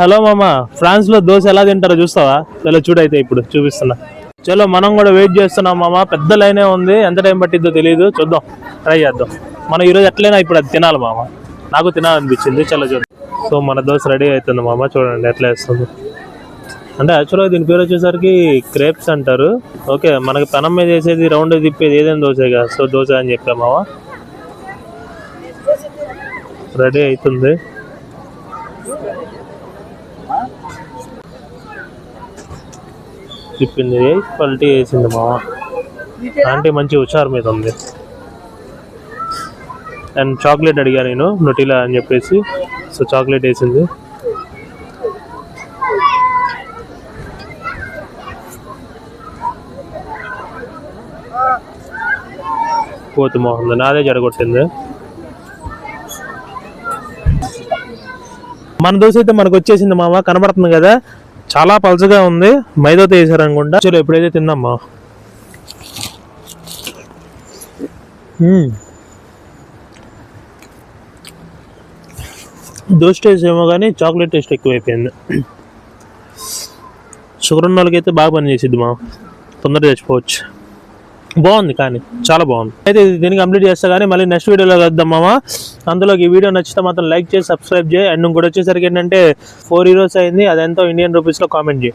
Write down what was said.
Hello మామ, France లో దోశ ఎలా తింటారో చూస్తావా? చలో చూడైతే ఇప్పుడు చూపిస్తున్నా. చలో మనం కూడా వెయిట్ చేస్తున్నాం మామ. పెద్ద లైనే ఉంది, ఎంత టైం పట్టిద్దో తెలియదు. చూద్దాం, ట్రై చేద్దాం. మనం ఈరోజు ఎట్లయినా ఇప్పుడు అది తినాలి మామ. నాకు తినాలనిపించింది. చలో చూద్దాం. సో మన దోశ రెడీ అవుతుంది మామ. చూడండి ఎట్లా వేస్తుంది. అంటే యాక్చువల్గా దీని పేరు వచ్చేసరికి క్రేప్స్ అంటారు. ఓకే, మనకి పెనం మీద వేసేది రౌండ్ తిప్పేది ఏదైనా దోశగా. సో దోశ అని చెప్పా మామ. రెడీ అవుతుంది. తిప్పింది, క్వాలిటీ వేసింది మామ. అంటే మంచి హుషారు మీద ఉంది. అండ్ చాక్లెట్ అడిగా నేను, నొటిలా అని చెప్పేసి. సో చాక్లెట్ వేసింది. కోతి మోహన్ నాదే జడగొట్టింది. మన దోశ అయితే మనకు వచ్చేసింది మామ. కనబడుతుంది కదా, చాలా పలుచగా ఉంది. మైదాతో వేసారు అనుకుంటా. చలో ఎప్పుడైతే తిందామా. దోశ టేస్ట్ ఏమో కానీ చాక్లెట్ టేస్ట్ ఎక్కువైపోయింది. షుగర్ ఉన్న వాళ్ళకైతే బాగా పనిచేసిద్ది మా. తొందరగా తెచ్చిపోవచ్చు. బాగుంది, కానీ చాలా బాగుంది. అయితే దీన్ని కంప్లీట్ చేస్తా కానీ మళ్ళీ నెక్స్ట్ వీడియోలో కలుద్దాం మామ. అందులోకి ఈ వీడియో నచ్చితే మాత్రం లైక్ చేసి సబ్స్క్రైబ్ చేయి. అండ్ ఇంకోటి వచ్చేసరికి ఏంటంటే 4 euros అయింది. అది ఎంతో ఇండియన్ రూపీస్లో కామెంట్ చేయి.